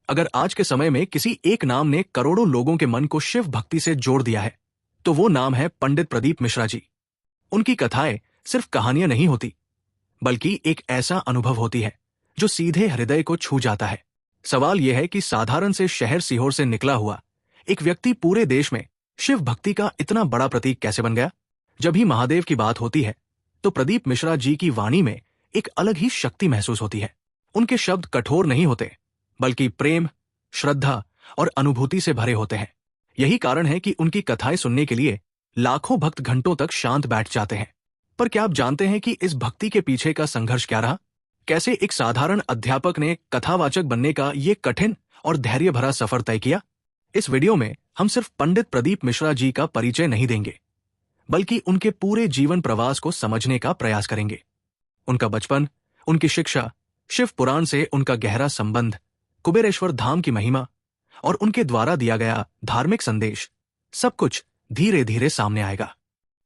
अगर आज के समय में किसी एक नाम ने करोड़ों लोगों के मन को शिव भक्ति से जोड़ दिया है, तो वो नाम है पंडित प्रदीप मिश्रा जी। उनकी कथाएं सिर्फ कहानियां नहीं होती, बल्कि एक ऐसा अनुभव होती है जो सीधे हृदय को छू जाता है। सवाल यह है कि साधारण से शहर सीहोर से निकला हुआ एक व्यक्ति पूरे देश में शिव भक्ति का इतना बड़ा प्रतीक कैसे बन गया? जब भी महादेव की बात होती है, तो प्रदीप मिश्रा जी की वाणी में एक अलग ही शक्ति महसूस होती है। उनके शब्द कठोर नहीं होते, बल्कि प्रेम, श्रद्धा और अनुभूति से भरे होते हैं। यही कारण है कि उनकी कथाएं सुनने के लिए लाखों भक्त घंटों तक शांत बैठ जाते हैं। पर क्या आप जानते हैं कि इस भक्ति के पीछे का संघर्ष क्या रहा? कैसे एक साधारण अध्यापक ने कथावाचक बनने का ये कठिन और धैर्य भरा सफर तय किया? इस वीडियो में हम सिर्फ पंडित प्रदीप मिश्रा जी का परिचय नहीं देंगे, बल्कि उनके पूरे जीवन प्रवास को समझने का प्रयास करेंगे। उनका बचपन, उनकी शिक्षा, शिव पुराण से उनका गहरा संबंध, कुबेरेश्वर धाम की महिमा और उनके द्वारा दिया गया धार्मिक संदेश, सब कुछ धीरे धीरे सामने आएगा।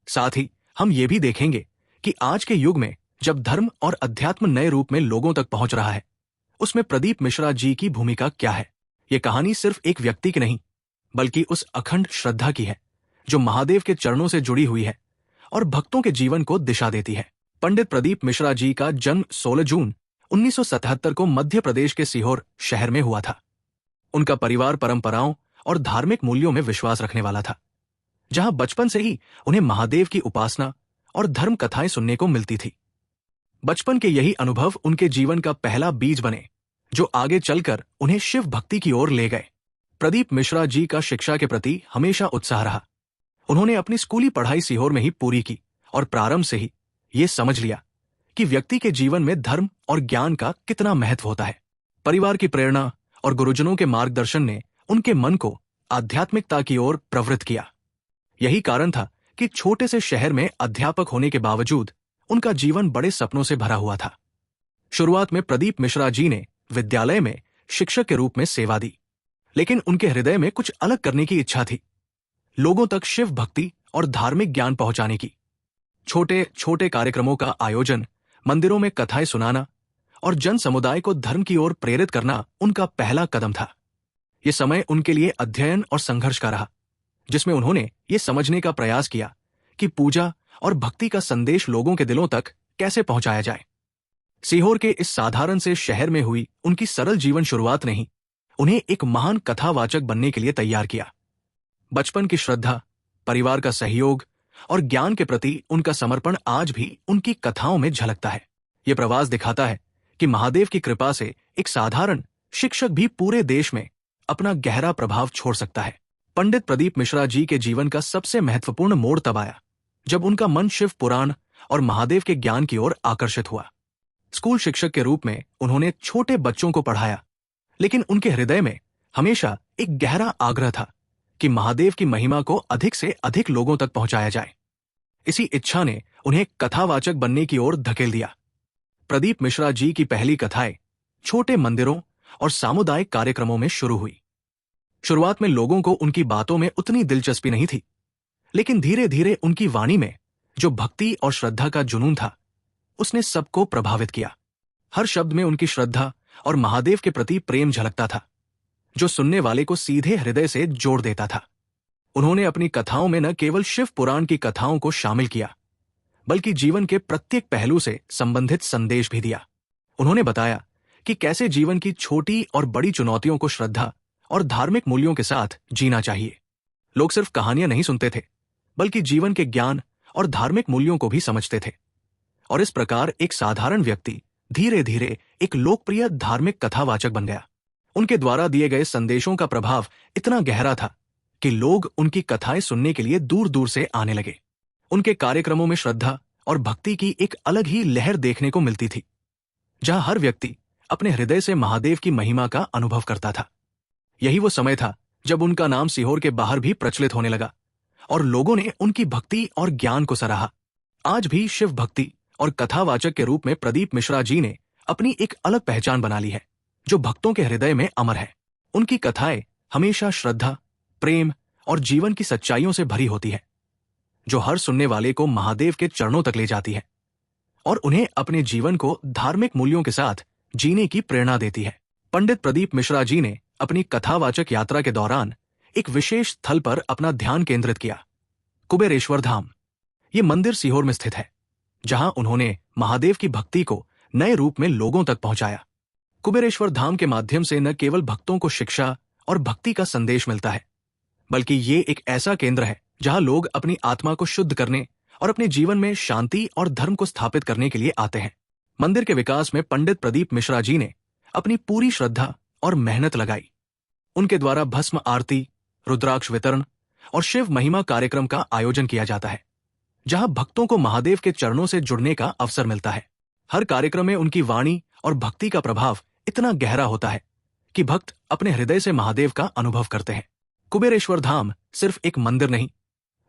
साथ ही हम ये भी देखेंगे कि आज के युग में जब धर्म और अध्यात्म नए रूप में लोगों तक पहुंच रहा है, उसमें प्रदीप मिश्रा जी की भूमिका क्या है। ये कहानी सिर्फ एक व्यक्ति की नहीं, बल्कि उस अखंड श्रद्धा की है जो महादेव के चरणों से जुड़ी हुई है और भक्तों के जीवन को दिशा देती है। पंडित प्रदीप मिश्रा जी का जन्म 16 जून 1977 को मध्य प्रदेश के सीहोर शहर में हुआ था। उनका परिवार परंपराओं और धार्मिक मूल्यों में विश्वास रखने वाला था, जहां बचपन से ही उन्हें महादेव की उपासना और धर्म कथाएं सुनने को मिलती थी। बचपन के यही अनुभव उनके जीवन का पहला बीज बने, जो आगे चलकर उन्हें शिव भक्ति की ओर ले गए। प्रदीप मिश्रा जी का शिक्षा के प्रति हमेशा उत्साह रहा। उन्होंने अपनी स्कूली पढ़ाई सीहोर में ही पूरी की और प्रारंभ से ही ये समझ लिया कि व्यक्ति के जीवन में धर्म और ज्ञान का कितना महत्व होता है। परिवार की प्रेरणा और गुरुजनों के मार्गदर्शन ने उनके मन को आध्यात्मिकता की ओर प्रवृत्त किया। यही कारण था कि छोटे से शहर में अध्यापक होने के बावजूद उनका जीवन बड़े सपनों से भरा हुआ था। शुरुआत में प्रदीप मिश्रा जी ने विद्यालय में शिक्षक के रूप में सेवा दी, लेकिन उनके हृदय में कुछ अलग करने की इच्छा थी, लोगों तक शिव भक्ति और धार्मिक ज्ञान पहुंचाने की। छोटे छोटे कार्यक्रमों का आयोजन, मंदिरों में कथाएं सुनाना और जन समुदाय को धर्म की ओर प्रेरित करना उनका पहला कदम था। यह समय उनके लिए अध्ययन और संघर्ष का रहा, जिसमें उन्होंने ये समझने का प्रयास किया कि पूजा और भक्ति का संदेश लोगों के दिलों तक कैसे पहुंचाया जाए। सीहोर के इस साधारण से शहर में हुई उनकी सरल जीवन शुरुआत ने ही उन्हें एक महान कथावाचक बनने के लिए तैयार किया। बचपन की श्रद्धा, परिवार का सहयोग और ज्ञान के प्रति उनका समर्पण आज भी उनकी कथाओं में झलकता है। ये प्रवास दिखाता है कि महादेव की कृपा से एक साधारण शिक्षक भी पूरे देश में अपना गहरा प्रभाव छोड़ सकता है। पंडित प्रदीप मिश्रा जी के जीवन का सबसे महत्वपूर्ण मोड़ तब आया जब उनका मन शिव पुराण और महादेव के ज्ञान की ओर आकर्षित हुआ। स्कूल शिक्षक के रूप में उन्होंने छोटे बच्चों को पढ़ाया, लेकिन उनके हृदय में हमेशा एक गहरा आग्रह था कि महादेव की महिमा को अधिक से अधिक लोगों तक पहुंचाया जाए। इसी इच्छा ने उन्हें कथावाचक बनने की ओर धकेल दिया। प्रदीप मिश्रा जी की पहली कथाएं छोटे मंदिरों और सामुदायिक कार्यक्रमों में शुरू हुई। शुरुआत में लोगों को उनकी बातों में उतनी दिलचस्पी नहीं थी, लेकिन धीरे धीरे उनकी वाणी में जो भक्ति और श्रद्धा का जुनून था, उसने सबको प्रभावित किया। हर शब्द में उनकी श्रद्धा और महादेव के प्रति प्रेम झलकता था, जो सुनने वाले को सीधे हृदय से जोड़ देता था। उन्होंने अपनी कथाओं में न केवल शिव पुराण की कथाओं को शामिल किया, बल्कि जीवन के प्रत्येक पहलू से संबंधित संदेश भी दिया। उन्होंने बताया कि कैसे जीवन की छोटी और बड़ी चुनौतियों को श्रद्धा और धार्मिक मूल्यों के साथ जीना चाहिए। लोग सिर्फ कहानियां नहीं सुनते थे, बल्कि जीवन के ज्ञान और धार्मिक मूल्यों को भी समझते थे। और इस प्रकार एक साधारण व्यक्ति धीरे धीरे एक लोकप्रिय धार्मिक कथावाचक बन गया। उनके द्वारा दिए गए संदेशों का प्रभाव इतना गहरा था कि लोग उनकी कथाएं सुनने के लिए दूर दूर से आने लगे। उनके कार्यक्रमों में श्रद्धा और भक्ति की एक अलग ही लहर देखने को मिलती थी, जहां हर व्यक्ति अपने हृदय से महादेव की महिमा का अनुभव करता था। यही वो समय था जब उनका नाम सीहोर के बाहर भी प्रचलित होने लगा और लोगों ने उनकी भक्ति और ज्ञान को सराहा। आज भी शिव भक्ति और कथावाचक के रूप में प्रदीप मिश्रा जी ने अपनी एक अलग पहचान बना ली है, जो भक्तों के हृदय में अमर है। उनकी कथाएं हमेशा श्रद्धा, प्रेम और जीवन की सच्चाइयों से भरी होती है, जो हर सुनने वाले को महादेव के चरणों तक ले जाती है और उन्हें अपने जीवन को धार्मिक मूल्यों के साथ जीने की प्रेरणा देती है। पंडित प्रदीप मिश्रा जी ने अपनी कथावाचक यात्रा के दौरान एक विशेष स्थल पर अपना ध्यान केंद्रित किया, कुबेरेश्वर धाम। ये मंदिर सीहोर में स्थित है, जहां उन्होंने महादेव की भक्ति को नए रूप में लोगों तक पहुंचाया। कुबेरेश्वर धाम के माध्यम से न केवल भक्तों को शिक्षा और भक्ति का संदेश मिलता है, बल्कि ये एक ऐसा केंद्र है जहां लोग अपनी आत्मा को शुद्ध करने और अपने जीवन में शांति और धर्म को स्थापित करने के लिए आते हैं। मंदिर के विकास में पंडित प्रदीप मिश्रा जी ने अपनी पूरी श्रद्धा और मेहनत लगाई। उनके द्वारा भस्म आरती, रुद्राक्ष वितरण और शिव महिमा कार्यक्रम का आयोजन किया जाता है, जहां भक्तों को महादेव के चरणों से जुड़ने का अवसर मिलता है। हर कार्यक्रम में उनकी वाणी और भक्ति का प्रभाव इतना गहरा होता है कि भक्त अपने हृदय से महादेव का अनुभव करते हैं। कुबेरेश्वर धाम सिर्फ एक मंदिर नहीं,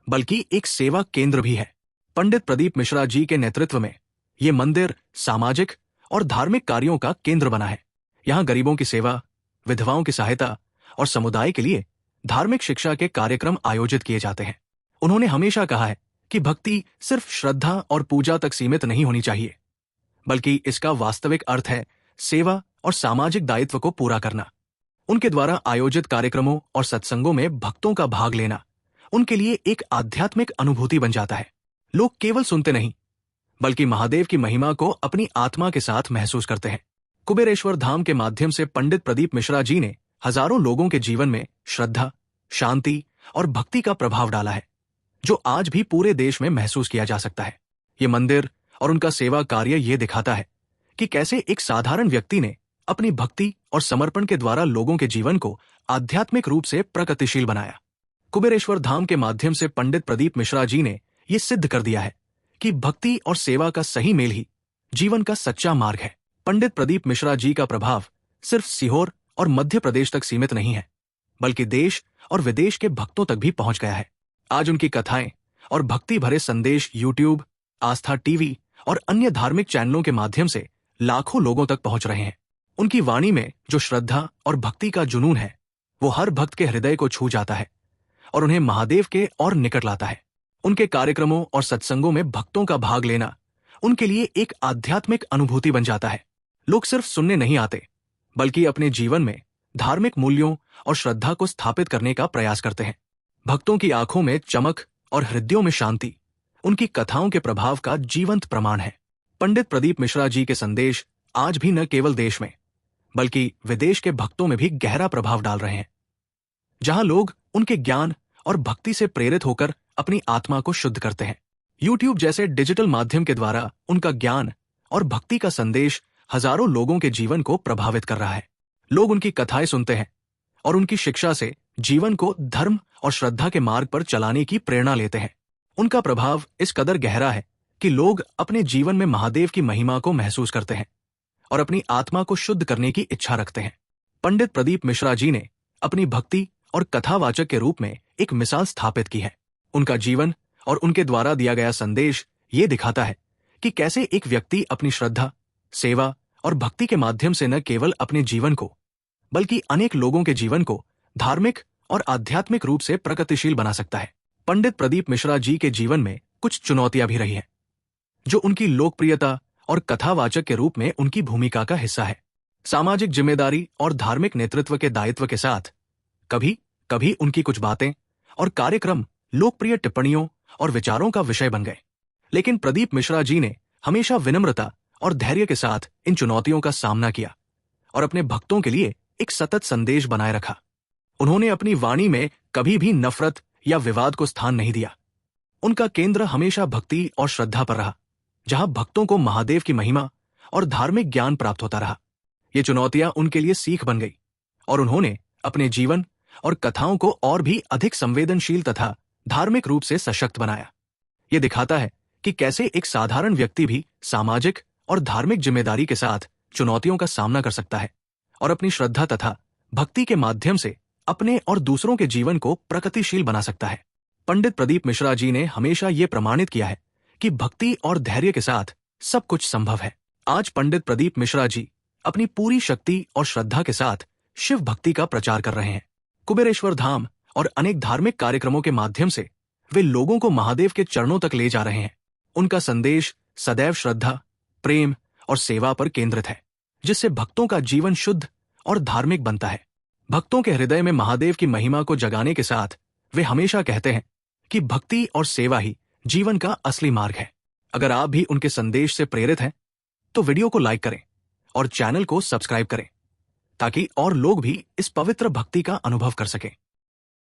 बल्कि एक सेवा केंद्र भी है। पंडित प्रदीप मिश्रा जी के नेतृत्व में ये मंदिर सामाजिक और धार्मिक कार्यों का केंद्र बना है। यहाँ गरीबों की सेवा, विधवाओं की सहायता और समुदाय के लिए धार्मिक शिक्षा के कार्यक्रम आयोजित किए जाते हैं। उन्होंने हमेशा कहा है कि भक्ति सिर्फ श्रद्धा और पूजा तक सीमित नहीं होनी चाहिए, बल्कि इसका वास्तविक अर्थ है सेवा और सामाजिक दायित्व को पूरा करना। उनके द्वारा आयोजित कार्यक्रमों और सत्संगों में भक्तों का भाग लेना उनके लिए एक आध्यात्मिक अनुभूति बन जाता है। लोग केवल सुनते नहीं, बल्कि महादेव की महिमा को अपनी आत्मा के साथ महसूस करते हैं। कुबेरेश्वर धाम के माध्यम से पंडित प्रदीप मिश्रा जी ने हजारों लोगों के जीवन में श्रद्धा, शांति और भक्ति का प्रभाव डाला है, जो आज भी पूरे देश में महसूस किया जा सकता है। ये मंदिर और उनका सेवा कार्य ये दिखाता है कि कैसे एक साधारण व्यक्ति ने अपनी भक्ति और समर्पण के द्वारा लोगों के जीवन को आध्यात्मिक रूप से प्रगतिशील बनाया। कुबेरेश्वर धाम के माध्यम से पंडित प्रदीप मिश्रा जी ने ये सिद्ध कर दिया है कि भक्ति और सेवा का सही मेल ही जीवन का सच्चा मार्ग है। पंडित प्रदीप मिश्रा जी का प्रभाव सिर्फ सीहोर और मध्य प्रदेश तक सीमित नहीं है, बल्कि देश और विदेश के भक्तों तक भी पहुंच गया है। आज उनकी कथाएं और भक्ति भरे संदेश यूट्यूब, आस्था टीवी और अन्य धार्मिक चैनलों के माध्यम से लाखों लोगों तक पहुंच रहे हैं। उनकी वाणी में जो श्रद्धा और भक्ति का जुनून है, वो हर भक्त के हृदय को छू जाता है और उन्हें महादेव के और निकट लाता है। उनके कार्यक्रमों और सत्संगों में भक्तों का भाग लेना उनके लिए एक आध्यात्मिक अनुभूति बन जाता है। लोग सिर्फ सुनने नहीं आते, बल्कि अपने जीवन में धार्मिक मूल्यों और श्रद्धा को स्थापित करने का प्रयास करते हैं। भक्तों की आंखों में चमक और हृदयों में शांति उनकी कथाओं के प्रभाव का जीवंत प्रमाण है। पंडित प्रदीप मिश्रा जी के संदेश आज भी न केवल देश में, बल्कि विदेश के भक्तों में भी गहरा प्रभाव डाल रहे हैं, जहां लोग उनके ज्ञान और भक्ति से प्रेरित होकर अपनी आत्मा को शुद्ध करते हैं। यूट्यूब जैसे डिजिटल माध्यम के द्वारा उनका ज्ञान और भक्ति का संदेश हजारों लोगों के जीवन को प्रभावित कर रहा है। लोग उनकी कथाएं सुनते हैं और उनकी शिक्षा से जीवन को धर्म और श्रद्धा के मार्ग पर चलाने की प्रेरणा लेते हैं। उनका प्रभाव इस कदर गहरा है कि लोग अपने जीवन में महादेव की महिमा को महसूस करते हैं और अपनी आत्मा को शुद्ध करने की इच्छा रखते हैं। पंडित प्रदीप मिश्रा जी ने अपनी भक्ति और कथावाचक के रूप में एक मिसाल स्थापित की है। उनका जीवन और उनके द्वारा दिया गया संदेश ये दिखाता है कि कैसे एक व्यक्ति अपनी श्रद्धा, सेवा और भक्ति के माध्यम से न केवल अपने जीवन को, बल्कि अनेक लोगों के जीवन को धार्मिक और आध्यात्मिक रूप से प्रगतिशील बना सकता है। पंडित प्रदीप मिश्रा जी के जीवन में कुछ चुनौतियां भी रही हैं, जो उनकी लोकप्रियता और कथावाचक के रूप में उनकी भूमिका का हिस्सा है। सामाजिक जिम्मेदारी और धार्मिक नेतृत्व के दायित्व के साथ कभी कभी उनकी कुछ बातें और कार्यक्रम लोकप्रिय टिप्पणियों और विचारों का विषय बन गए। लेकिन प्रदीप मिश्रा जी ने हमेशा विनम्रता और धैर्य के साथ इन चुनौतियों का सामना किया और अपने भक्तों के लिए एक सतत संदेश बनाए रखा। उन्होंने अपनी वाणी में कभी भी नफरत या विवाद को स्थान नहीं दिया। उनका केंद्र हमेशा भक्ति और श्रद्धा पर रहा, जहां भक्तों को महादेव की महिमा और धार्मिक ज्ञान प्राप्त होता रहा। ये चुनौतियां उनके लिए सीख बन गई और उन्होंने अपने जीवन और कथाओं को और भी अधिक संवेदनशील तथा धार्मिक रूप से सशक्त बनाया। ये दिखाता है कि कैसे एक साधारण व्यक्ति भी सामाजिक और धार्मिक जिम्मेदारी के साथ चुनौतियों का सामना कर सकता है और अपनी श्रद्धा तथा भक्ति के माध्यम से अपने और दूसरों के जीवन को प्रगतिशील बना सकता है। पंडित प्रदीप मिश्रा जी ने हमेशा ये प्रमाणित किया है कि भक्ति और धैर्य के साथ सब कुछ संभव है। आज पंडित प्रदीप मिश्रा जी अपनी पूरी शक्ति और श्रद्धा के साथ शिव भक्ति का प्रचार कर रहे हैं। कुबेरेश्वर धाम और अनेक धार्मिक कार्यक्रमों के माध्यम से वे लोगों को महादेव के चरणों तक ले जा रहे हैं। उनका संदेश सदैव श्रद्धा, प्रेम और सेवा पर केंद्रित है, जिससे भक्तों का जीवन शुद्ध और धार्मिक बनता है। भक्तों के हृदय में महादेव की महिमा को जगाने के साथ वे हमेशा कहते हैं कि भक्ति और सेवा ही जीवन का असली मार्ग है। अगर आप भी उनके संदेश से प्रेरित हैं तो वीडियो को लाइक करें और चैनल को सब्सक्राइब करें ताकि और लोग भी इस पवित्र भक्ति का अनुभव कर सकें।